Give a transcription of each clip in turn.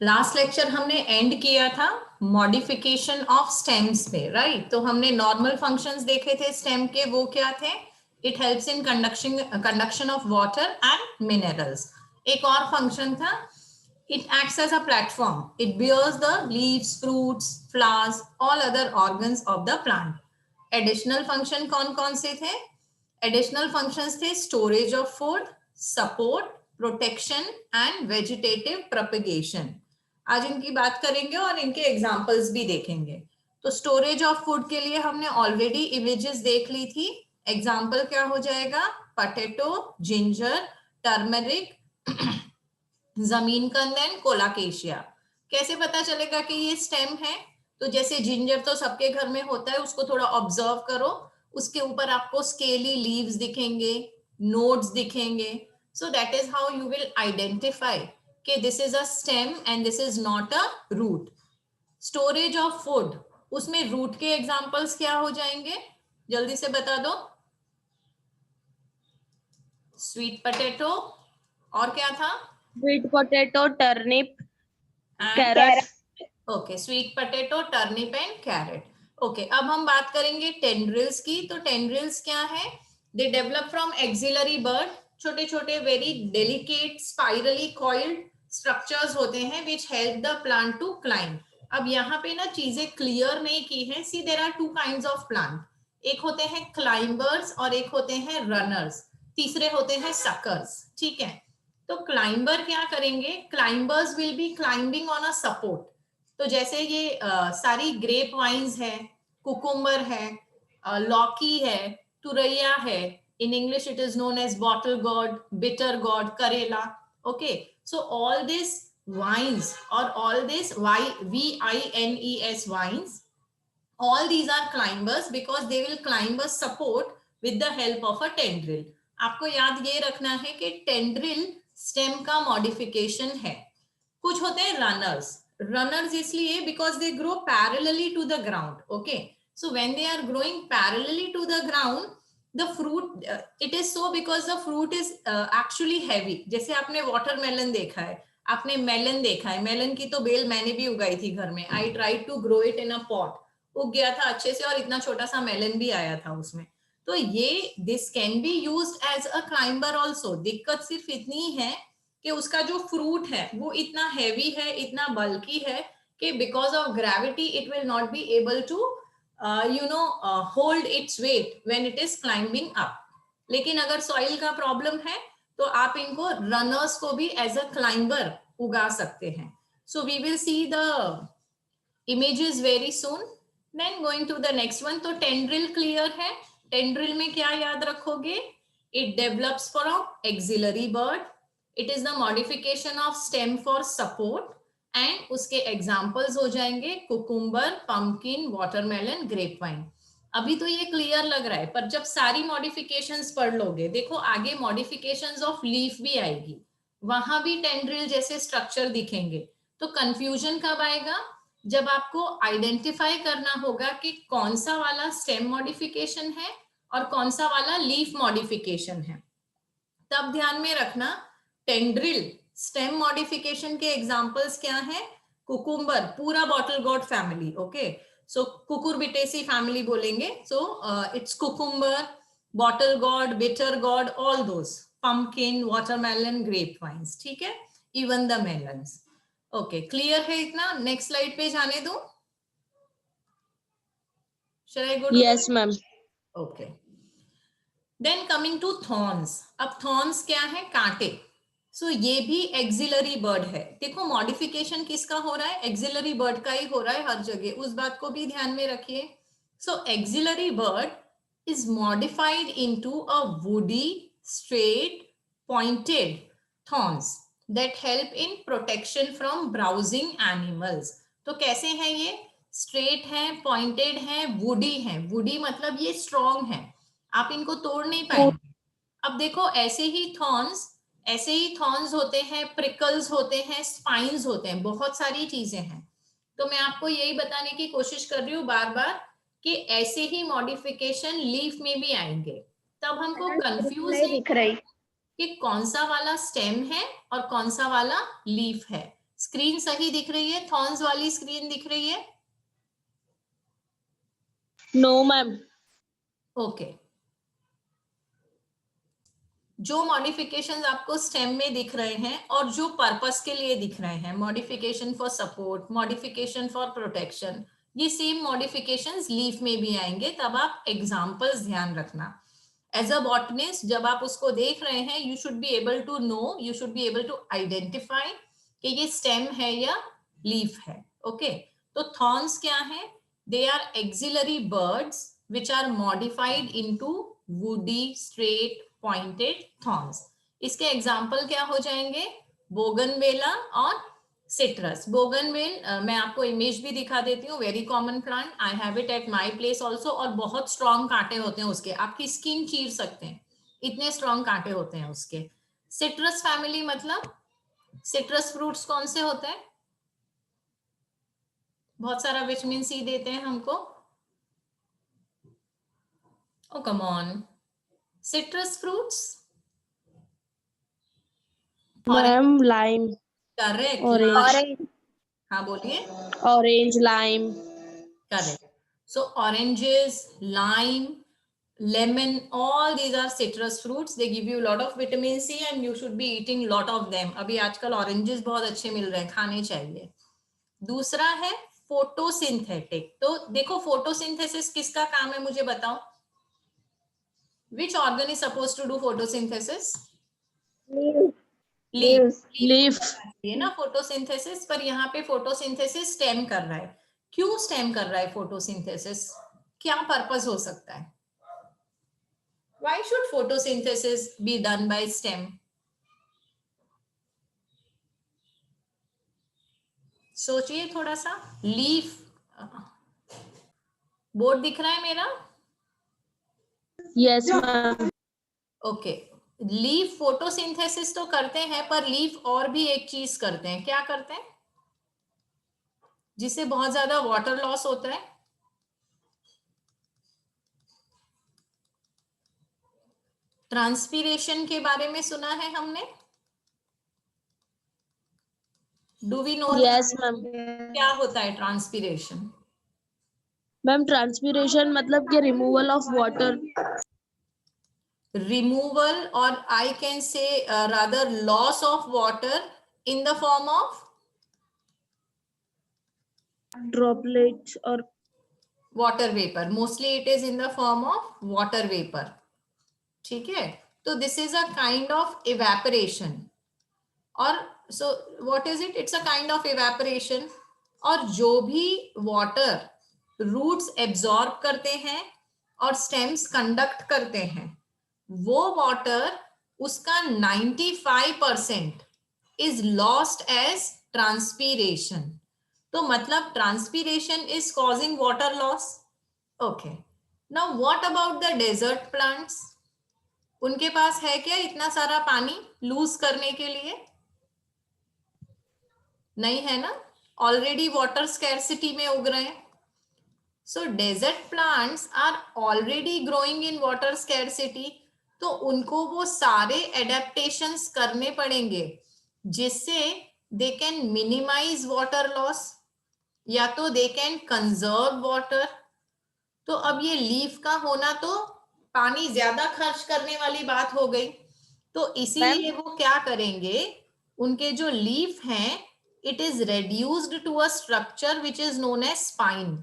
Last lecture हमने and किया था मॉडिफिकेशन ऑफ स्टेम्स पे, राइट। तो हमने नॉर्मल फंक्शंस देखे थे स्टेम के, वो क्या थे? It helps in conduction of water and minerals. एक और फंक्शन था, it acts as a platform, it bears the leaves, fruits, flowers, all other organs of the plant. Additional function कौन कौन से थे? Additional functions थे storage of food, support, protection and vegetative propagation. आज इनकी बात करेंगे और इनके एग्जाम्पल्स भी देखेंगे। तो स्टोरेज ऑफ फूड के लिए हमने ऑलरेडी इमेजेस देख ली थी। एग्जाम्पल क्या हो जाएगा? पोटैटो, जिंजर, टर्मरिक, जमीन कंदन, कोलाकेशिया। कैसे पता चलेगा कि ये स्टेम है? तो जैसे जिंजर तो सबके घर में होता है, उसको थोड़ा ऑब्जर्व करो, उसके ऊपर आपको स्केली लीव्स दिखेंगे, नोड्स दिखेंगे। So that is how you will identify कि this is a stem and this is not a root. Storage of food, उसमें रूट के एग्जांपल्स क्या हो जाएंगे? जल्दी से बता दो। स्वीट पोटैटो, और क्या था? Sweet potato, turnip, and carrot. Okay, sweet potato, turnip and carrot. Okay, अब हम बात करेंगे टेंड्रिल्स की। तो टेंड्रिल्स क्या है? They develop from axillary bud. छोटे छोटे very delicate spirally coiled structures होते हैं which help the plant to climb. अब यहाँ पे ना चीजें क्लियर नहीं की है। See there are two kinds of plant, एक होते हैं क्लाइंबर्स और एक होते हैं रनर्स, तीसरे होते हैं सकर्स। ठीक है, तो क्लाइंबर क्या करेंगे? Climbers will be climbing on a support. तो जैसे ये सारी ग्रेप वाइन्स है, कुकुम्बर है, लौकी है, तुरैया है, in English it is known as bottle gourd, bitter gourd, करेला। Okay, so all this wines or all this vines wines, all these are climbers because they will climb a support with the help of a tendril. आपको याद ये रखना है कि tendril stem का modification है। कुछ होते हैं रनर्स। रनर्स इसलिए because they grow parallelly to the ground. Okay, so when they are growing parallelly to the ground, the fruit, it is so because the fruit is actually heavy. जैसे आपने watermelon देखा है, आपने melon देखा है, melon की तो bell मैंने भी उगाई थी घर में। I tried to grow it in a pot, उग गया था अच्छे से और इतना छोटा सा मेलन भी आया था उसमें। तो ये this can be used as a climber also. दिक्कत सिर्फ इतनी है कि उसका जो फ्रूट है वो इतना हैवी है, इतना बल्की है कि because of gravity it will not be able to hold its weight when it is climbing up. लेकिन अगर सॉइल का प्रॉब्लम है तो आप इनको रनर्स को भी एज अ क्लाइंबर उगा सकते हैं। So we will see the images very soon. Then going to the next one, तो tendril clear है। tendril में क्या याद रखोगे? It develops from axillary bud. It is the modification of stem for support and उसके examples हो जाएंगे cucumber, pumpkin, watermelon, grapevine. अभी तो ये क्लियर लग रहा है, पर जब सारी मॉडिफिकेशंस पढ़ लोगे, देखो आगे मॉडिफिकेशंस ऑफ लीफ भी आएगी, वहां भी टेंड्रिल जैसे स्ट्रक्चर दिखेंगे। तो कंफ्यूजन कब आएगा? जब आपको आइडेंटिफाई करना होगा कि कौन सा वाला स्टेम मॉडिफिकेशन है और कौन सा वाला लीफ मॉडिफिकेशन है। तब ध्यान में रखना, टेंड्रिल स्टेम मॉडिफिकेशन के एग्जांपल्स क्या हैं? कुकुम्बर, पूरा bottle gourd family. Okay, so cucurbitaceae family बोलेंगे। So it's cucumber, bottle gourd, bitter gourd, all those, pumpkin, watermelon, grape vines. ठीक है, even the melons. Okay, clear है इतना? नेक्स्ट स्लाइड पे जाने दो। Shall I go to yes ma'am. Okay, then coming to thorns. अब thorns क्या है? कांटे। सो ये भी एक्सिलरी बर्ड है। देखो मॉडिफिकेशन किसका हो रहा है? एक्सिलरी बर्ड का ही हो रहा है हर जगह, उस बात को भी ध्यान में रखिए। So axillary bud is modified into a woody straight pointed thorns that help in protection from browsing animals. तो कैसे हैं ये? स्ट्रेट हैं, पॉइंटेड हैं, वुडी हैं। वुडी मतलब ये स्ट्रॉन्ग है, आप इनको तोड़ नहीं पाएंगे। अब देखो ऐसे ही थॉर्न्स होते हैं, प्रिकल्स होते हैं, स्पाइन्स होते हैं, बहुत सारी चीजें हैं। तो मैं आपको यही बताने की कोशिश कर रही हूँ बार बार कि ऐसे ही मॉडिफिकेशन लीफ में भी आएंगे। तब हमको कंफ्यूज नहीं दिख रही कि कौन सा वाला स्टेम है और कौन सा वाला लीफ है। स्क्रीन सही दिख रही है? थॉर्न्स वाली स्क्रीन दिख रही है? No ma'am. ओके। जो मॉडिफिकेशंस आपको स्टेम में दिख रहे हैं और जो पर्पस के लिए दिख रहे हैं, modification for support, modification for protection, ये सेम मॉडिफिकेशंस लीफ में भी आएंगे, तब आप एग्जांपल्स ध्यान रखना। एज अ बॉटनिस्ट जब आप उसको देख रहे हैं, you should be able to know, you should be able to identify कि ये स्टेम है या लीफ है। ओके, तो थॉर्न्स क्या है? They are axillary buds which are modified into woody straight pointed thorns. इसके एग्जाम्पल क्या हो जाएंगे? बोगनवेला और सिट्रस। बोगनवेल मैं आपको इमेज भी दिखा देती हूँ, very common plant, I have it at my place also, और बहुत स्ट्रॉन्ग कांटे होते हैं उसके, आपकी स्किन चीर सकते हैं, इतने स्ट्रॉन्ग कांटे होते हैं उसके। सिट्रस फैमिली मतलब सिट्रस फ्रूट्स कौन से होते हैं? बहुत सारा विटामिन सी देते हैं हमको। Oh come on, citrus fruits. Ma'am lime, correct, orange, हाँ बोलिए। Orange, lime. Correct. So oranges, lime, lemon, all these are citrus fruits. They give you a lot of vitamin C and you should be eating lot of them. अभी आजकल oranges बहुत अच्छे मिल रहे हैं, खाने चाहिए। दूसरा है फोटोसिंथेटिक। तो देखो फोटोसिंथेसिस किसका काम है मुझे बताओ। Which organ is supposed to do photosynthesis? Leaf. Leaf. ये ना फोटोसिंथेसिस, पर यहाँ पे फोटोसिंथेसिस स्टेम कर रहा है। क्यों स्टेम कर रहा है फोटोसिंथेसिस? क्या पर्पस हो सकता है? Why should photosynthesis be done by stem? सोचिए थोड़ा सा। लीफ, बोर्ड दिख रहा है मेरा? Yes ma'am. Okay, leaf photosynthesis तो करते हैं, पर लीफ और भी एक चीज करते हैं। क्या करते हैं? जिससे बहुत ज्यादा वाटर लॉस होता है। ट्रांसपीरेशन के बारे में सुना है हमने? Do we know? Yes ma'am. क्या होता है ट्रांसपीरेशन? मैम ट्रांसपीरेशन मतलब कि removal of water. Removal, or I can say rather loss of water in the form of droplets और water vapor. Mostly it is in the form of water vapor. ठीक है, तो this is a kind of evaporation. और so what is it? It's a kind of evaporation. और जो भी water roots absorb करते हैं और stems conduct करते हैं, वो वाटर उसका 95% इज लॉस्ट एज ट्रांसपीरेशन। तो मतलब transpiration is causing water loss. Okay, now what about the desert plants? उनके पास है क्या इतना सारा पानी लूज करने के लिए? नहीं है ना, ऑलरेडी वाटर स्कैर्सिटी में उग रहे हैं। So desert plants are already growing in water scarcity, तो उनको वो सारे एडेप्टेशंस करने पड़ेंगे जिससे they can minimize water loss, या तो दे कैन कंजर्व वाटर। तो अब ये लीफ का होना तो पानी ज्यादा खर्च करने वाली बात हो गई, तो इसीलिए वो क्या करेंगे, उनके जो लीफ हैं, it is reduced to a structure which is known as spine.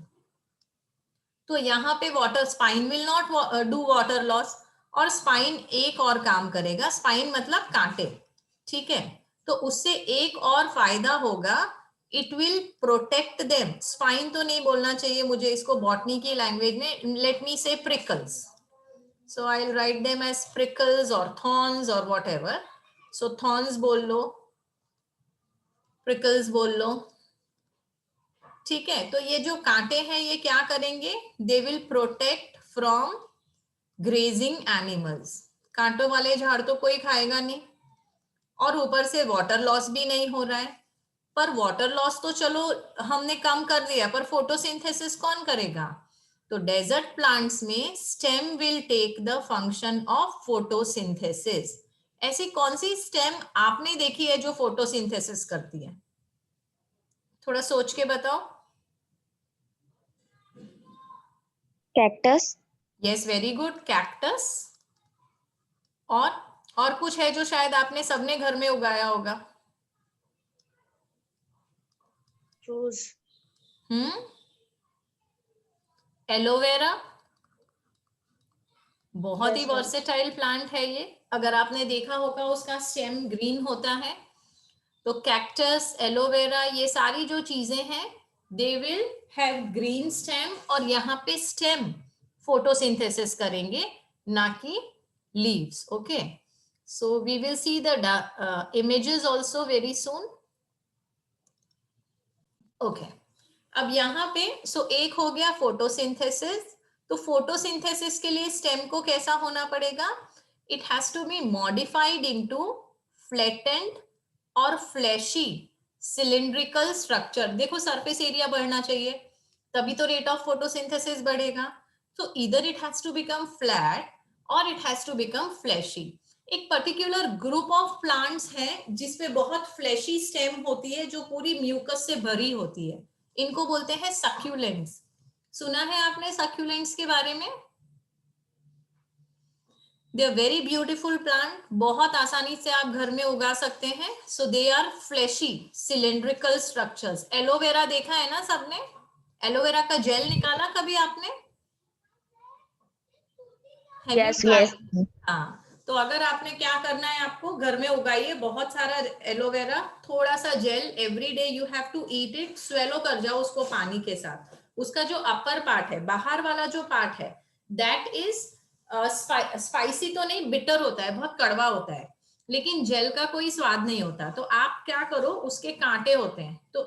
तो यहाँ पे water spine will not do water loss, और स्पाइन एक और काम करेगा, स्पाइन मतलब कांटे, ठीक है। तो उससे एक और फायदा होगा, it will protect them. Spine तो नहीं बोलना चाहिए मुझे, इसको बॉटनी की लैंग्वेज में let me say prickles, so I will write them as prickles और थॉर्न्स और व्हाटएवर। सो थॉर्न्स बोल लो, प्रिकल्स बोल लो, ठीक है। तो ये जो कांटे हैं ये क्या करेंगे, they will protect from grazing animals. कांटों वाले झाड़ तो कोई खाएगा नहीं, और ऊपर से वाटर लॉस भी नहीं हो रहा है। पर वाटर लॉस तो चलो हमने कम कर दिया, पर फोटोसिंथेसिस कौन करेगा? तो डेजर्ट प्लांट्स में stem will take the function of photosynthesis. ऐसी कौन सी स्टेम आपने देखी है जो फोटोसिंथेसिस करती है? थोड़ा सोच के बताओ। Cactus. Yes, very good, cactus. और और कुछ है जो शायद आपने सबने घर में उगाया होगा। रोज। एलोवेरा, बहुत ही यस मैम। वर्सेटाइल प्लांट है ये। अगर आपने देखा होगा उसका स्टेम ग्रीन होता है। तो कैक्टस, एलोवेरा, ये सारी जो चीजें हैं they will have green stem, और यहाँ पे स्टेम फोटोसिंथेसिस करेंगे, ना कि leaves. Okay, so we will see the images also very soon. Okay, अब यहाँ पे एक हो गया फोटोसिंथेसिस। तो फोटोसिंथेसिस के लिए स्टेम को कैसा होना पड़ेगा? It has to be modified into flattened और फ्लैशी सिलिंड्रिकल स्ट्रक्चर। देखो, सरफेस एरिया बढ़ना चाहिए, तभी तो रेट ऑफ फोटोसिंथेसिस बढ़ेगा। तो इधर it has to become flat और it has to become fleshy. एक पर्टिकुलर ग्रुप ऑफ प्लांट्स है जिसपे बहुत फ्लैशी स्टेम होती है, जो पूरी म्यूकस से भरी होती है। इनको बोलते हैं सक्यूलेंट्स। सुना है आपने सक्यूलेंट्स के बारे में? They are very beautiful plant, बहुत आसानी से आप घर में उगा सकते हैं। So they are fleshy cylindrical structures. Aloe vera देखा है ना सबने? एलोवेरा का जेल निकाला कभी आपने? Yes yes. मैम। हाँ, तो अगर आपने क्या करना है, आपको घर में उगाइए बहुत सारा एलोवेरा, थोड़ा सा gel, every day you have to eat it, swallow कर जाओ उसको पानी के साथ। उसका जो अपर पार्ट है, बाहर वाला जो पार्ट है, दैट इज स्पाइसी तो नहीं, बिटर होता है, बहुत कड़वा होता है, लेकिन जेल का कोई स्वाद नहीं होता। तो आप क्या करो, उसके कांटे होते हैं, तो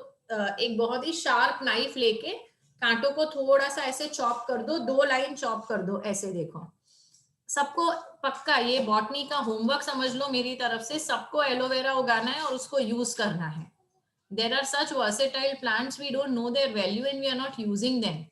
एक बहुत ही शार्प नाइफ लेके कांटों को थोड़ा सा ऐसे चॉप कर दो, 2 लाइन चॉप कर दो, ऐसे देखो। सबको पक्का ये बॉटनी का होमवर्क समझ लो मेरी तरफ से, सबको एलोवेरा उगाना है और उसको यूज करना है। There are such versatile plants, we don't know their value and we are not using them.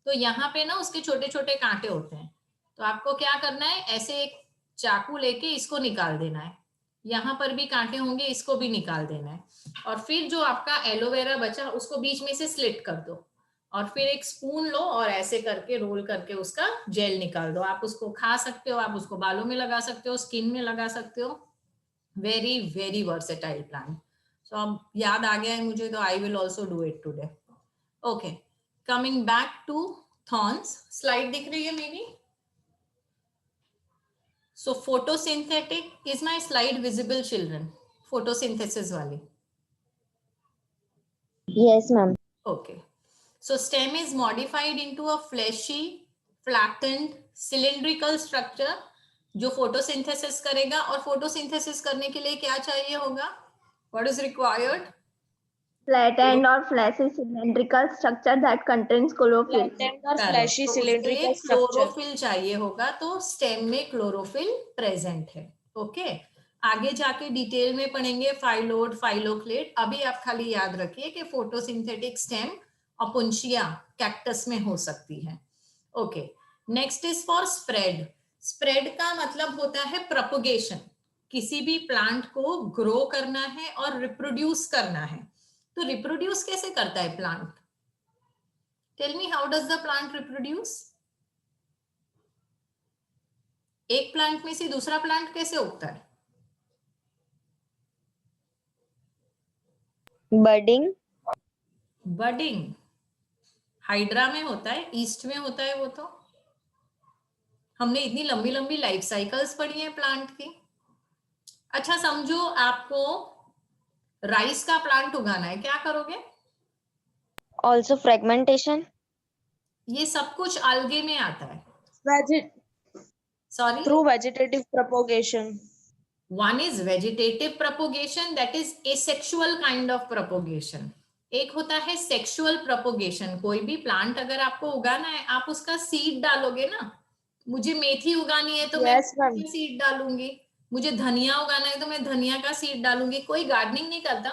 तो यहाँ पे ना उसके छोटे छोटे कांटे होते हैं, तो आपको क्या करना है, ऐसे एक चाकू लेके इसको निकाल देना है। यहाँ पर भी कांटे होंगे, इसको भी निकाल देना है। और फिर जो आपका एलोवेरा बचा उसको बीच में से स्लिट कर दो, और फिर एक स्पून लो और ऐसे करके रोल करके उसका जेल निकाल दो। आप उसको खा सकते हो, आप उसको बालों में लगा सकते हो, स्किन में लगा सकते हो। Very very versatile plant. So अब याद आ गया है मुझे, तो I will also do it today. Okay, coming back to thorns. Slide दिख रही है मेरी? So photosynthetic, is my slide visible children? Photosynthesis वाली? Yes ma'am. Okay. So stem is modified into a fleshy, flattened, cylindrical structure जो photosynthesis करेगा। और photosynthesis करने के लिए क्या चाहिए होगा? What is required? Flattened or fleshy cylindrical structure that contains chlorophyll. Flattened और करेक्ट, फ्लैशी तो उसे सिलिंड्रिकल स्ट्रक्चर। क्लोरोफिल चाहिए होगा, तो स्टेम में क्लोरोफिल प्रेजेंट है। ओके, आगे जाके डिटेल में पढ़ेंगे फाइलोड, फाइलोक्लेट। अभी आप खाली याद रखिए कि फोटोसिंथेटिक स्टेम अपुंशिया कैक्टस में हो सकती है। Okay, next is for spread. Spread का मतलब होता है प्रोपगेशन। किसी भी प्लांट को ग्रो करना है और रिप्रोड्यूस करना है। तो रिप्रोड्यूस कैसे करता है plant? Tell me, how does the plant reproduce? एक प्लांट में से दूसरा प्लांट कैसे उगता है? Budding. बडिंग। हाइड्रा में होता है, ईस्ट में होता है वो तो। हमने इतनी लंबी लंबी लाइफ साइकिल्स पढ़ी है प्लांट की। अच्छा समझो, आपको राइस का प्लांट उगाना है, क्या करोगे? Also fragmentation. ये सब कुछ algae में आता है। Sorry, through vegetative propagation. one is vegetative propagation, that is asexual kind of propagation। एक होता है सेक्सुअल प्रोपोगेशन। कोई भी प्लांट अगर आपको उगाना है, आप उसका सीड डालोगे ना। मुझे मेथी उगानी है तो मैं यस मैम। सीड डालूंगी, मुझे धनिया उगाना है तो मैं धनिया का सीड डालूंगी। कोई गार्डनिंग नहीं करता।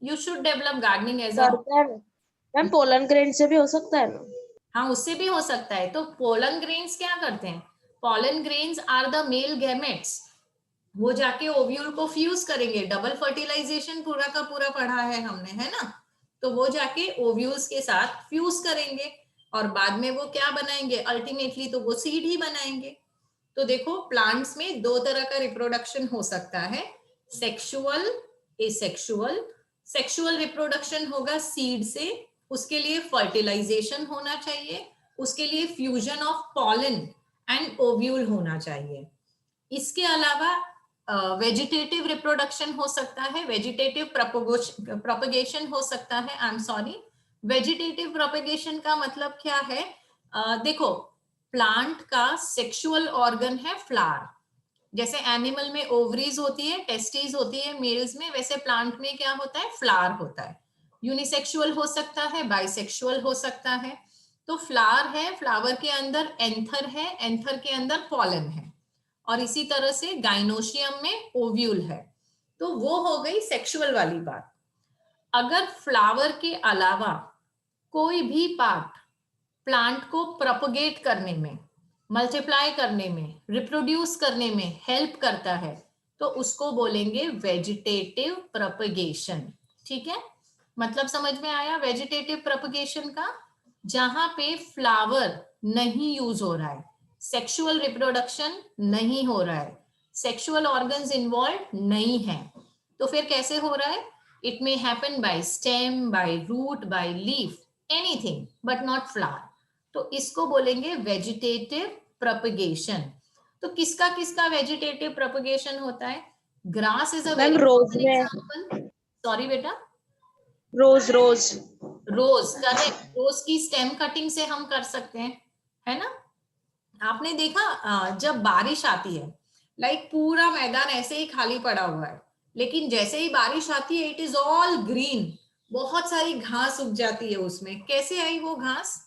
You should develop gardening as a. करता है मैम, पोलन ग्रेन से भी हो सकता है ना? हाँ, उससे भी हो सकता है। तो पोलन ग्रेन्स क्या करते हैं? Pollen grains are the male gametes. वो जाके ओव्यूल को फ्यूज करेंगे। डबल फर्टिलाइजेशन पूरा का पूरा पढ़ा है हमने, है ना? तो वो जाके ओव्यूल्स के साथ फ्यूज करेंगे और बाद में वो क्या बनाएंगे, अल्टीमेटली तो वो सीड ही बनाएंगे। तो देखो प्लांट्स में दो तरह का रिप्रोडक्शन हो सकता है, सेक्सुअल, एसेक्सुअल। सेक्सुअल रिप्रोडक्शन होगा सीड से, उसके लिए फर्टिलाइजेशन होना चाहिए, उसके लिए fusion of pollen and ovule होना चाहिए। इसके अलावा वेजिटेटिव रिप्रोडक्शन हो सकता है, वेजिटेटिव प्रोपगेशन हो सकता है, I am sorry. Vegetative propagation का मतलब क्या है, देखो प्लांट का सेक्सुअल ऑर्गन है फ्लावर, जैसे एनिमल में ओवरीज होती है, टेस्टिस होती है मेल्स में, वैसे प्लांट में क्या होता है, फ्लावर होता है। यूनिसेक्सुअल हो सकता है, बाइसेक्सुअल हो सकता है। तो फ्लावर है, फ्लावर के अंदर एंथर है, एंथर के अंदर पॉलन है, और इसी तरह से गाइनोशियम में ओव्यूल है। तो वो हो गई सेक्सुअल वाली बात। अगर फ्लावर के अलावा कोई भी पार्ट प्लांट को प्रोपगेट करने में, मल्टीप्लाई करने में, रिप्रोड्यूस करने में हेल्प करता है, तो उसको बोलेंगे वेजिटेटिव प्रोपगेशन। ठीक है, मतलब समझ में आया वेजिटेटिव प्रोपगेशन का? जहां पे फ्लावर नहीं यूज हो रहा है, सेक्सुअल रिप्रोडक्शन नहीं हो रहा है, सेक्सुअल ऑर्गन्स इन्वॉल्व नहीं है, तो फिर कैसे हो रहा है? It may happen by stem, by root, by leaf, anything but not flower. तो इसको बोलेंगे वेजिटेटिव प्रोपगेशन। तो किसका किसका वेजिटेटिव प्रोपगेशन होता है? Grass is a ma'am very rose common में, एग्जांपल। सॉरी बेटा, रोज रोज। रोज, करेक्ट, रोज की स्टेम कटिंग से हम कर सकते हैं, है ना? आपने देखा जब बारिश आती है, लाइक पूरा मैदान ऐसे ही खाली पड़ा हुआ है, लेकिन जैसे ही बारिश आती है इट इज ऑल ग्रीन, बहुत सारी घास उग जाती है उसमें। कैसे आई वो घास?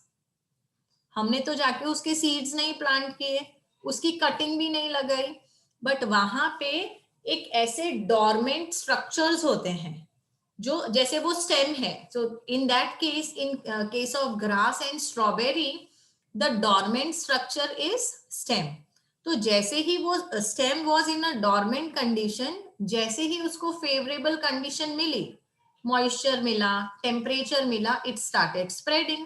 हमने तो जाके उसके सीड्स नहीं प्लांट किए, उसकी कटिंग भी नहीं लगाई, बट वहां पे एक ऐसे डोरमेंट स्ट्रक्चर्स होते हैं जो, जैसे वो स्टेम है, so in that case, in case of grass and strawberry, the dormant structure is stem. तो जैसे ही वो stem was in a dormant condition, जैसे ही उसको फेवरेबल कंडीशन मिली, मॉइस्चर मिला, टेम्परेचर मिला, इट स्टार्टेड स्प्रेडिंग।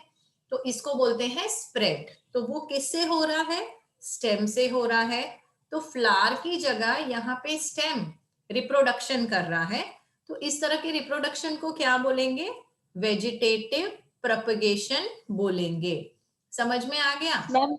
तो इसको बोलते हैं स्प्रेड। तो वो किससे हो रहा है? स्टेम से हो रहा है। तो फ्लावर की जगह यहाँ पे स्टेम रिप्रोडक्शन कर रहा है। तो इस तरह के रिप्रोडक्शन को क्या बोलेंगे? वेजिटेटिव प्रोपगेशन बोलेंगे। समझ में आ गया? मैम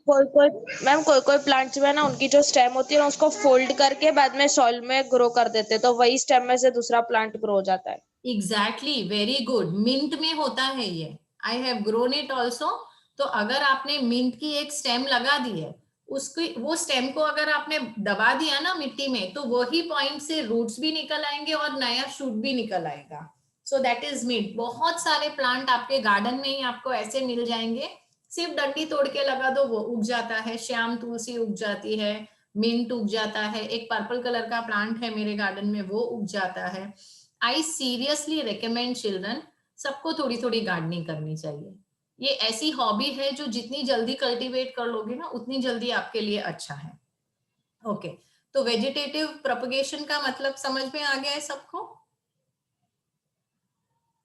कोई कोई प्लांट्स में ना, उनकी जो स्टेम होती है ना, उसको फोल्ड करके बाद में सॉइल में ग्रो कर देते हैं, तो वही स्टेम में से दूसरा प्लांट ग्रो हो जाता है। Exactly, very good. मिंट में होता है ये, I have grown it also. तो अगर आपने मिंट की एक स्टेम लगा दी है, उसकी वो स्टेम को अगर आपने दबा दिया ना मिट्टी में, तो वही पॉइंट से रूट्स भी निकल आएंगे और नया शूट भी निकल आएगा। So that is mint. बहुत सारे प्लांट आपके गार्डन में ही आपको ऐसे मिल जाएंगे, सिर्फ डंडी तोड़ के लगा दो वो उग जाता है। श्याम तुलसी उग जाती है, मिंट उग जाता है, एक पर्पल कलर का प्लांट है मेरे गार्डन में, वो उग जाता है। आई सीरियसली रिकमेंड चिल्ड्रन, सबको थोड़ी थोड़ी गार्डनिंग करनी चाहिए। ये ऐसी हॉबी है जो जितनी जल्दी कल्टीवेट कर लोगे ना, उतनी जल्दी आपके लिए अच्छा है। ओके, तो वेजिटेटिव प्रोपगेशन का मतलब समझ में आ गया है सबको?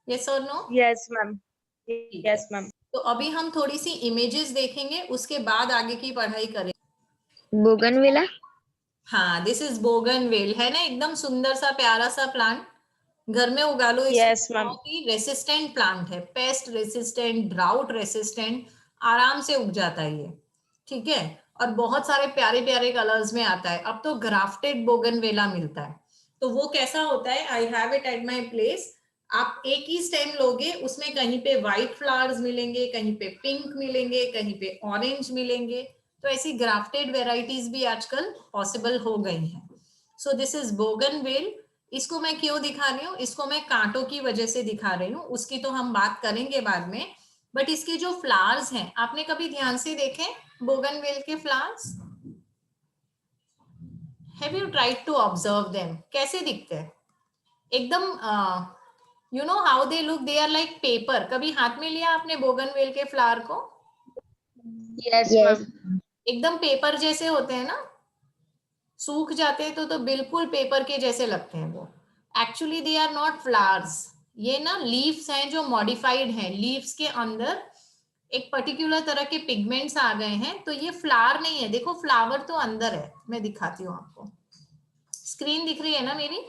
यस और नो? यस मैम, ठीक है, यस मैम। तो अभी हम थोड़ी सी इमेजेस देखेंगे, उसके बाद आगे की पढ़ाई करेंगे। बोगनविला। हाँ, दिस इज बोगनवेल, है ना, एकदम सुंदर सा प्यारा सा प्लांट। घर में उगा लो इसको। Yes ma'am. बहुत ही रेसिस्टेंट प्लांट है, पेस्ट रेसिस्टेंट, ड्राउट रेसिस्टेंट, आराम से उग जाता है ये। ठीक है, और बहुत सारे प्यारे प्यारे कलर्स में आता है। अब तो ग्राफ्टेड बोगनवेला मिलता है। तो वो कैसा होता है, I have it at my place. आप एक ही स्टेम लोगे, उसमें कहीं पे व्हाइट फ्लावर्स मिलेंगे, कहीं पे पिंक मिलेंगे, कहीं पे ऑरेंज मिलेंगे। तो ऐसी ग्राफ्टेड वेराइटीज भी आजकल पॉसिबल हो गई हैं। सो दिस इज बोगनवेल। इसको मैं क्यों दिखा रही हूँ? इसको मैं कांटों की वजह से दिखा रही हूँ, उसकी तो हम बात करेंगे बाद में। बट इसके जो फ्लावर्स हैं, आपने कभी ध्यान से देखे बोगनवेल के flowers? Have you tried to observe them? कैसे दिखते हैं? एकदम you know how they look, they are like paper. कभी हाथ में लिया आपने बोगनवेल के फ्लावर को? Yes yes. मैम। एकदम पेपर जैसे होते हैं ना, सूख जाते हैं तो बिल्कुल पेपर के जैसे लगते हैं वो। Actually they are not flowers, ये ना लीव्स हैं जो मॉडिफाइड हैं, लीव्स के अंदर एक पर्टिकुलर तरह के पिगमेंट्स आ गए हैं, तो ये फ्लावर नहीं है। देखो फ्लावर तो अंदर है, मैं दिखाती हूँ आपको। स्क्रीन दिख रही है ना मेरी?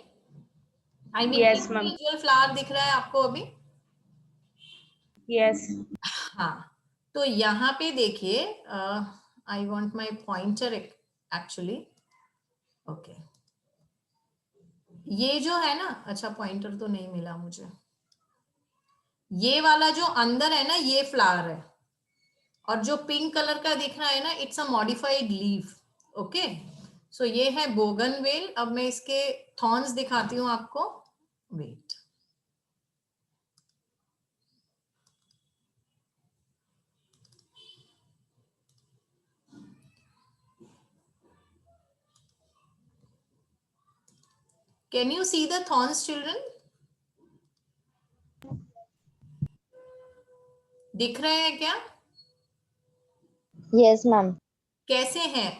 I mean Yes, ma'am. Individual flower दिख रहा है आपको अभी? Yes. हाँ, तो यहाँ पे देखिए, I want my pointer actually. Okay, ये जो है ना, अच्छा पॉइंटर तो नहीं मिला मुझे। ये वाला जो अंदर है ना, ये फ्लावर है, और जो पिंक कलर का दिख रहा है ना, it's a modified leaf. Okay, so ये है बोगनवेल। अब मैं इसके थॉर्न्स दिखाती हूँ आपको। Wait, can you see the thorns children? दिख रहे हैं क्या? Yes, ma'am. कैसे हैं?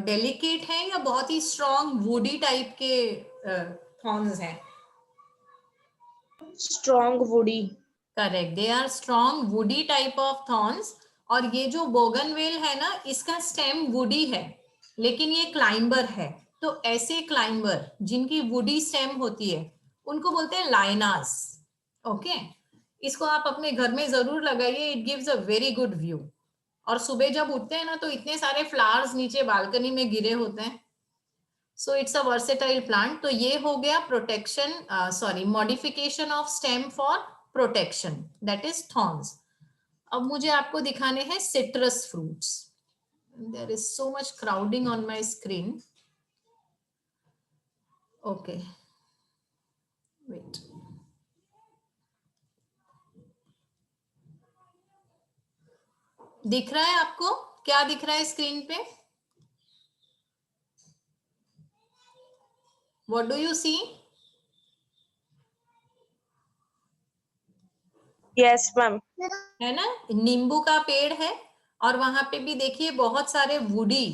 डेलिकेट हैं या बहुत ही स्ट्रॉन्ग वुडी टाइप के थॉर्न्स हैं? Strong woody. Correct, they are strong woody type of thorns. और ये जो बोगनवेल है ना, इसका स्टेम वुडी है, लेकिन ये क्लाइंबर है। तो ऐसे क्लाइंबर जिनकी वुडी स्टेम होती है, उनको बोलते हैं लाइनास। ओके, इसको आप अपने घर में जरूर लगाइए, it gives a very good view. और सुबह जब उठते हैं ना, तो इतने सारे फ्लावर्स नीचे बालकनी में गिरे होते हैं। So it's a versatile plant. तो ये हो गया protection, sorry, modification of stem for protection, that is thorns. अब मुझे आपको दिखाने हैं citrus fruits. There is so much crowding on my screen. Okay, wait, दिख रहा है आपको? क्या दिख रहा है स्क्रीन पे? What do you see? Yes, ma'am. है ना, नींबू का पेड़ है, और वहां पे भी देखिए बहुत सारे वुडी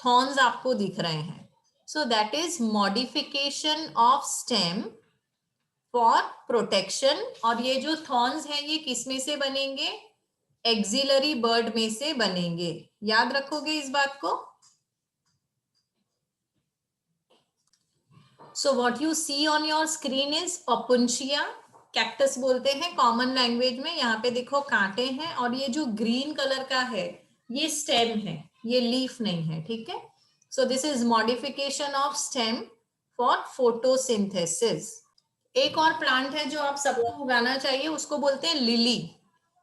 थॉर्न्स आपको दिख रहे हैं। सो that is modification of stem for protection. और ये जो थॉर्न्स हैं, ये किस में से बनेंगे? एक्सिलरी बर्ड में से बनेंगे। याद रखोगे इस बात को? So what you see on your screen is opuntia, cactus बोलते हैं कॉमन लैंग्वेज में। यहाँ पे देखो कांटे हैं, और ये जो ग्रीन कलर का है, ये स्टेम है, ये लीफ नहीं है। ठीक है, so this is modification of stem for photosynthesis. एक और प्लांट है जो आप सबको उगाना चाहिए, उसको बोलते हैं लिली।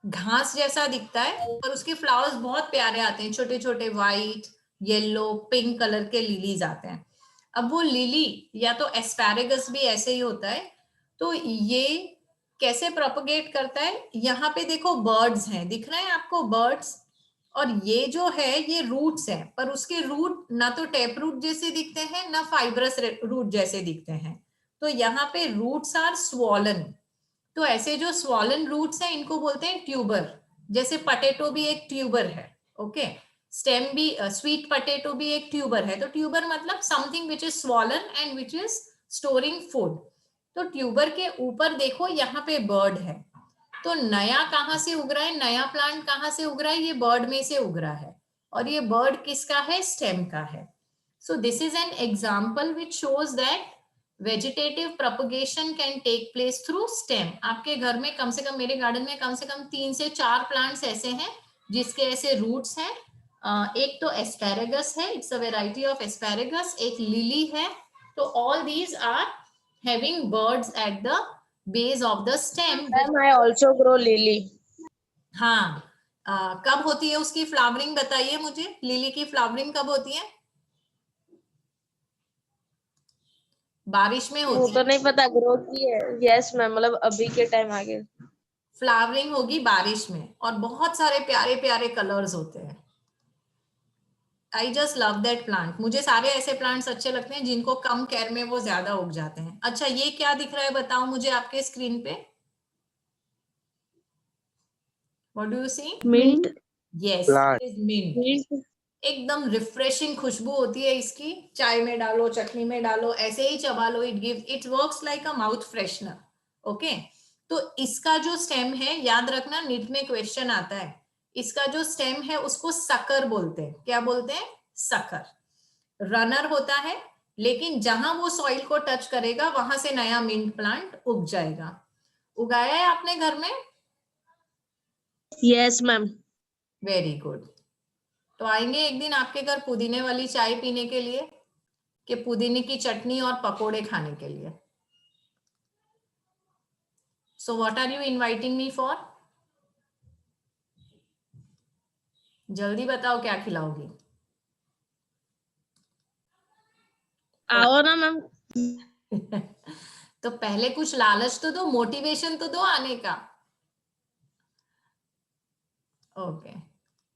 घास जैसा दिखता है, पर उसके फ्लावर्स बहुत प्यारे आते हैं, छोटे छोटे व्हाइट, येलो, पिंक कलर के लिलीज आते हैं। अब वो लिली या तो एस्पैरेगस भी ऐसे ही होता है। तो ये कैसे प्रोपगेट करता है? यहाँ पे देखो बर्ड्स हैं, दिख रहे हैं आपको बर्ड्स? और ये जो है, ये रूट्स हैं, पर उसके रूट ना तो टैप रूट जैसे दिखते हैं, ना फाइब्रस रूट जैसे दिखते हैं। तो यहाँ पे रूट्स आर स्वॉलन। तो ऐसे जो स्वॉलन रूट्स हैं, इनको बोलते हैं ट्यूबर। जैसे पटेटो भी एक ट्यूबर है। ओके, स्टेम भी, स्वीट पटेटो भी एक ट्यूबर है। तो ट्यूबर मतलब something which is swollen and which is storing food. तो ट्यूबर के ऊपर देखो, यहाँ पे बर्ड है। तो नया कहाँ से उग रहा है? नया प्लांट कहाँ से उग रहा है? ये बर्ड में से उग रहा है। और ये बर्ड किसका है? स्टेम का है। So this is an example which shows that vegetative propagation can take place through stem. आपके घर में कम से कम, मेरे गार्डन में कम से कम 3 से 4 प्लांट्स ऐसे हैं जिसके ऐसे रूट्स हैं। एक तो एस्पैरेगस है, it's a variety of asparagus. एक लिली है। तो all these are having birds at the base of the stem. Ma'am, I also grow lily. हाँ, कब होती है उसकी फ्लावरिंग? बताइए मुझे, लिली की फ्लावरिंग कब होती है? बारिश में वो होती तो है। नहीं पता, ग्रो की है। यस मैम, मतलब अभी के टाइम आगे। फ्लावरिंग होगी बारिश में, और बहुत सारे प्यारे प्यारे कलर्स होते हैं। I just love that plant. मुझे सारे ऐसे प्लांट्स अच्छे लगते हैं जिनको कम केयर में वो ज्यादा उग जाते हैं। अच्छा, ये क्या दिख रहा है बताओ मुझे आपके स्क्रीन पे? What do you see? Mint. Yes, it is mint. Mint. एकदम रिफ्रेशिंग खुशबू होती है इसकी। चाय में डालो, चटनी में डालो, ऐसे ही चबा लो। It gives, it works like a mouth freshener. Okay, तो इसका जो स्टेम है, याद रखना नीट में क्वेश्चन आता है, इसका जो स्टेम है उसको सकर बोलते हैं। क्या बोलते हैं? सकर। रनर होता है, लेकिन जहां वो सॉइल को टच करेगा वहां से नया मिंट प्लांट उग जाएगा। उगाया है आपने घर में? Yes ma'am. Very good. तो आएंगे एक दिन आपके घर पुदीने वाली चाय पीने के लिए, कि पुदीने की चटनी और पकोड़े खाने के लिए। So what are you inviting me for? जल्दी बताओ क्या खिलाओगी? आओ ना मैम। तो पहले कुछ लालच तो दो, मोटिवेशन तो दो आने का। ओके,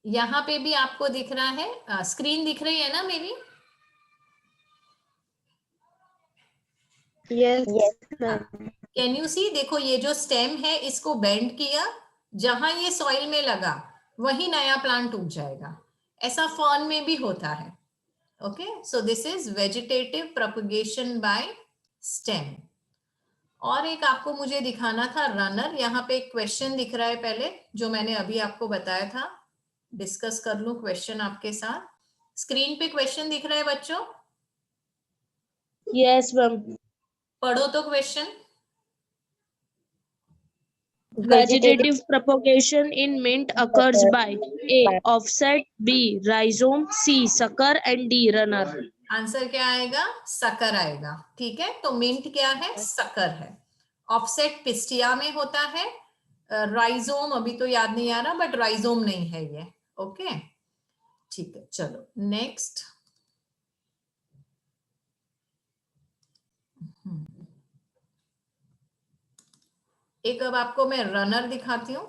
यहाँ पे भी आपको दिख रहा है, स्क्रीन दिख रही है ना मेरी? Yes ma'am. कैन यू सी? देखो ये जो स्टेम है इसको बेंड किया, जहां ये सॉइल में लगा वही नया प्लांट उग जाएगा। ऐसा फर्न में भी होता है। Okay, so this is vegetative propagation by stem. और एक आपको मुझे दिखाना था रनर। यहाँ पे एक क्वेश्चन दिख रहा है पहले, जो मैंने अभी आपको बताया था। डिस्कस कर लूं क्वेश्चन आपके साथ। स्क्रीन पे क्वेश्चन दिख रहा है बच्चों? Yes ma'am. पढ़ो तो question. Vegetative propagation in mint occurs by A. Offset, B. Rhizome, C. Sucker and D. Runner. Answer क्या आएगा? सकर आएगा। ठीक है, तो मिंट क्या है? सकर है। ऑफसेट पिस्टिया में होता है। राइजोम अभी तो याद नहीं आ रहा, बट राइजोम नहीं है ये। ओके, ठीक है, चलो नेक्स्ट। एक अब आपको मैं रनर दिखाती हूँ।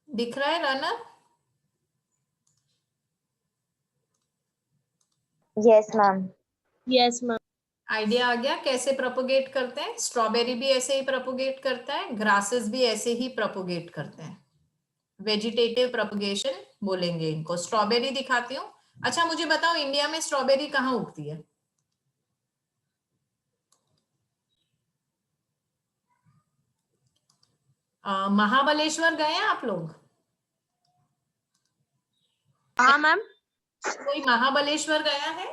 दिख रहा है runner? Yes ma'am. Yes ma'am. Idea आ गया कैसे प्रोपोगेट करते हैं? स्ट्रॉबेरी भी ऐसे ही प्रोपोगेट करता है, ग्रासेस भी ऐसे ही प्रोपोगेट करते हैं। वेजिटेटिव प्रोपोगेशन बोलेंगे इनको। स्ट्रॉबेरी दिखाती हूँ। अच्छा मुझे बताओ, इंडिया में स्ट्रॉबेरी कहाँ उगती है? महाबलेश्वर गए हैं आप लोग? हाँ मैम। कोई महाबलेश्वर गया है?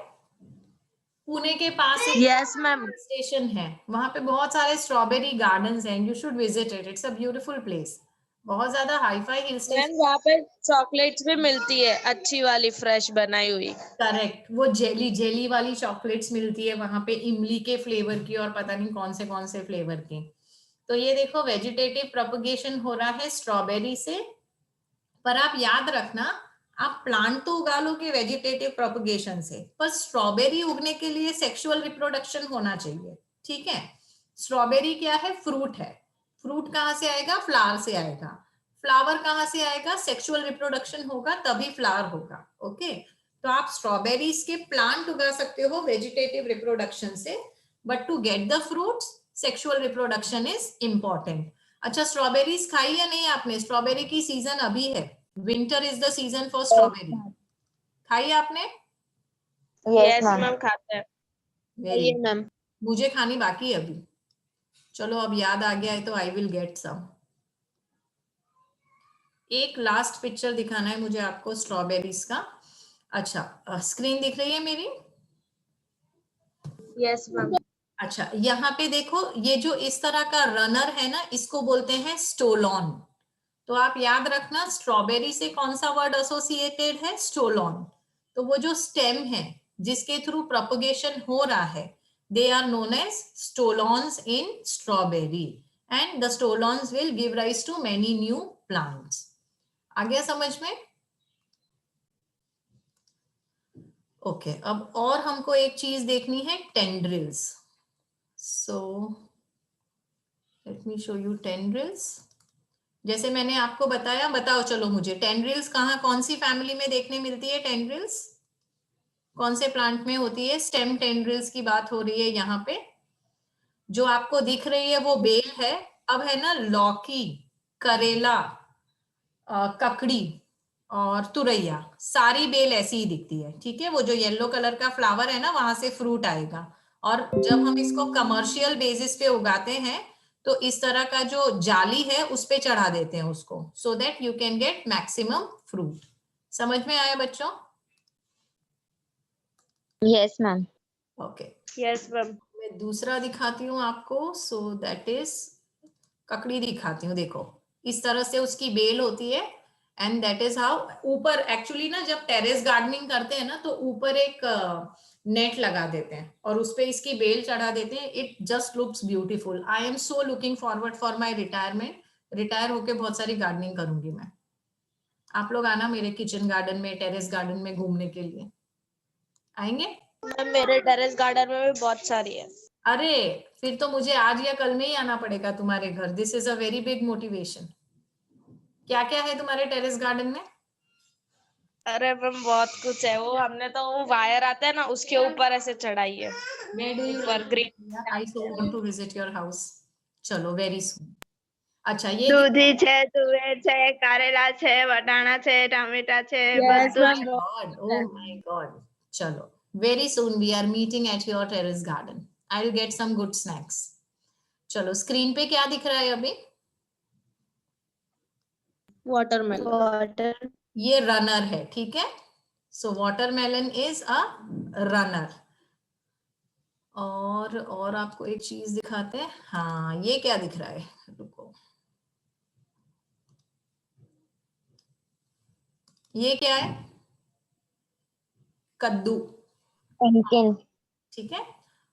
पुणे के पास एक Yes मैम। स्टेशन है, वहां पे बहुत सारे स्ट्रॉबेरी गार्डन्स हैं। You should visit it, it's a beautiful place. बहुत ज्यादा हाईफाई हिल मैम स्टेशन। वहाँ पे चॉकलेट्स भी मिलती है अच्छी वाली फ्रेश बनाई हुई। करेक्ट, वो जेली जेली वाली चॉकलेट्स मिलती है वहां पे, इमली के फ्लेवर की और पता नहीं कौन से फ्लेवर की। तो ये देखो वेजिटेटिव प्रोपगेशन हो रहा है स्ट्रॉबेरी से। पर आप याद रखना, आप प्लांट तो उगा लोगे वेजिटेटिव प्रोपगेशन से, पर स्ट्रॉबेरी उगने के लिए सेक्सुअल रिप्रोडक्शन होना चाहिए। ठीक है, स्ट्रॉबेरी क्या है? फ्रूट है। फ्रूट कहाँ से आएगा? फ्लावर से आएगा। फ्लावर कहाँ से आएगा? सेक्सुअल रिप्रोडक्शन होगा तभी फ्लावर होगा। ओके, तो आप स्ट्रॉबेरीज के प्लांट उगा सकते हो वेजिटेटिव रिप्रोडक्शन से, but to get the fruits sexual reproduction is important. अच्छा, स्ट्रॉबेरीज खाई या नहीं आपने? स्ट्रॉबेरी की सीजन अभी है, winter is the season for strawberry. खाई आपने? Yes yes ma'am. मैम खाते हैं। Very, ma'am. मुझे खानी बाकी है अभी। चलो अब याद आ गया है तो आई विल गेट सम। एक लास्ट पिक्चर दिखाना है मुझे आपको स्ट्रॉबेरीज का। अच्छा, स्क्रीन दिख रही है मेरी? Yes ma'am. अच्छा, यहाँ पे देखो, ये जो इस तरह का रनर है ना, इसको बोलते हैं स्टोलॉन। तो आप याद रखना, स्ट्रॉबेरी से कौन सा वर्ड एसोसिएटेड है? स्टोलॉन। तो वो जो स्टेम है जिसके थ्रू प्रोपगेशन हो रहा है, they are known as stolons in strawberry, and the stolons will give rise to many new plants. आ गया समझ में? ओके, अब और हमको एक चीज देखनी है, tendrils. So let me show you tendrils. जैसे मैंने आपको बताया, बताओ चलो मुझे, टेंड्रिल्स कहाँ, कौन सी फैमिली में देखने मिलती है टेंड्रिल्स? कौन से प्लांट में होती है? स्टेम टेंड्रिल्स की बात हो रही है यहाँ पे। जो आपको दिख रही है वो बेल है। अब है ना लौकी, करेला, ककड़ी और तुरैया, सारी बेल ऐसी ही दिखती है, ठीक है। वो जो येलो कलर का फ्लावर है ना, वहां से फ्रूट आएगा। और जब हम इसको कमर्शियल बेसिस पे उगाते हैं तो इस तरह का जो जाली है उस पे चढ़ा देते हैं उसको, so that you can get maximum fruit. समझ में आया बच्चों? Yes, ma'am. Okay, yes ma'am. मैं दूसरा दिखाती हूँ आपको। सो दैट इज ककड़ी दिखाती हूँ। देखो, इस तरह से उसकी बेल होती है एंड दैट इज हाउ। ऊपर एक्चुअली ना जब टेरेस गार्डनिंग करते हैं ना तो ऊपर एक नेट लगा देते हैं और उस पे इसकी बेल चढ़ा देते हैं। It just looks beautiful. I am so looking forward for my retirement. Retire होके बहुत सारी गार्डनिंग करूंगी मैं। आप लोग आना मेरे किचन गार्डन में, टेरेस गार्डन में घूमने के लिए। आएंगे? मैम मेरे टेरेस गार्डन में भी बहुत सारी है। अरे फिर तो मुझे आज या कल में ही आना पड़ेगा तुम्हारे घर। This is a very big motivation. क्या क्या है तुम्हारे टेरेस गार्डन में? अरे मैम बहुत कुछ है। वो हमने तो वो वायर आता है ना उसके ऊपर ऐसे चढ़ाई है। Where do you ऊपर live? Green. I so want to visit your house. चलो वेरी सुन। अच्छा ये દૂધી છે, તુવેર છે, કારેલા છે, વટાણા છે, ટામેટા છે, Yes, બધું ma'am. છે. God, oh my god. चलो very soon we are meeting at your terrace garden. I will get some good snacks. चलो स्क्रीन पे क्या दिख रहा है अभी? Watermelon. વોટર ये रनर है, ठीक है। सो वाटरमेलन इज अ रनर। और आपको एक चीज दिखाते हैं। हाँ ये क्या दिख रहा है, रुको, ये क्या है? कद्दू, Pumpkin. ठीक है।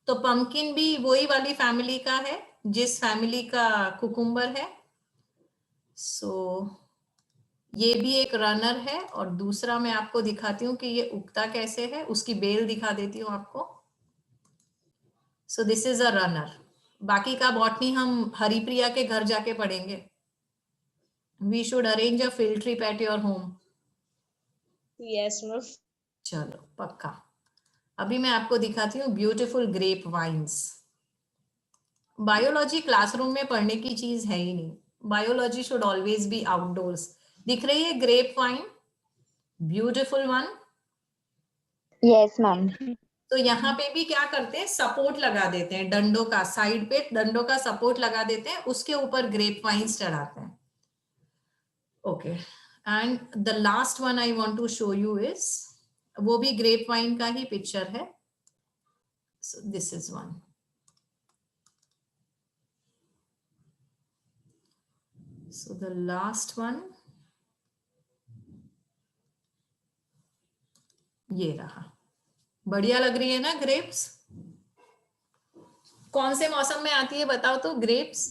तो पंपकिन भी वही वाली फैमिली का है जिस फैमिली का कुकुम्बर है। सो ये भी एक रनर है। और दूसरा मैं आपको दिखाती हूँ कि ये उगता कैसे है, उसकी बेल दिखा देती हूँ आपको। So this is a runner. बाकी का बॉटनी हम हरिप्रिया के घर जाके पढ़ेंगे। We should arrange a field trip at your home. Yes ma'am. चलो पक्का। अभी मैं आपको दिखाती हूँ beautiful grape vines. Biology classroom में पढ़ने की चीज है ही नहीं। Biology should always be outdoors. दिख रही है grape vine, beautiful one. Yes, ma'am. तो यहाँ पे भी क्या करते हैं, सपोर्ट लगा देते हैं डंडों का, साइड पे डंडों का सपोर्ट लगा देते हैं, उसके ऊपर ग्रेप वाइन्स चढ़ाते हैं। Okay, and the last one I want to show you is, वो भी ग्रेप वाइन का ही पिक्चर है। So this is one. So the last one ये रहा। बढ़िया लग रही है ना ग्रेप्स? कौन से मौसम में आती है बताओ तो grapes?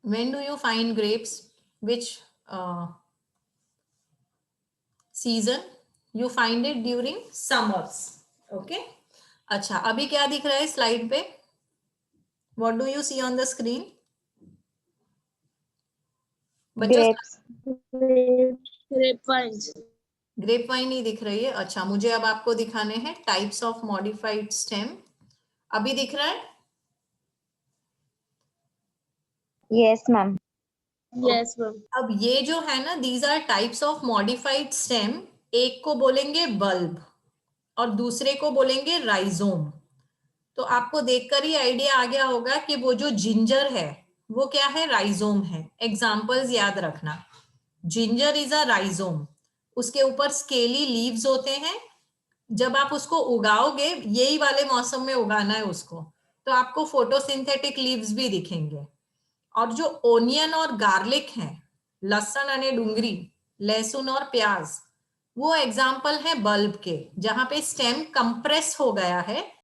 When do you find grapes? Which season? You find it during summers. Okay. अच्छा अभी क्या दिख रहा है स्लाइड पे? What do you see on the screen? बच्चों Grapes. Grapevines. ग्रेप वाइन ही दिख रही है। अच्छा मुझे अब आपको दिखाने हैं टाइप्स ऑफ मॉडिफाइड स्टेम। अभी दिख रहा है? Yes, ma'am. Yes, ma'am. अब ये जो है ना, these are types of modified stem. एक को बोलेंगे बल्ब और दूसरे को बोलेंगे राइजोम। तो आपको देखकर ही आइडिया आ गया होगा कि वो जो जिंजर है वो क्या है, राइजोम है। एग्जाम्पल्स याद रखना, जिंजर इज अ राइजोम। उसके ऊपर स्केली लीव्स होते हैं। जब आप उसको उगाओगे, यही वाले मौसम में उगाना है उसको, तो आपको फोटोसिंथेटिक लीव्स भी दिखेंगे। और जो ओनियन और गार्लिक है, लहसुन अने डूंगरी, लहसुन और प्याज, वो एग्जाम्पल है बल्ब के, जहां पे स्टेम कंप्रेस हो गया है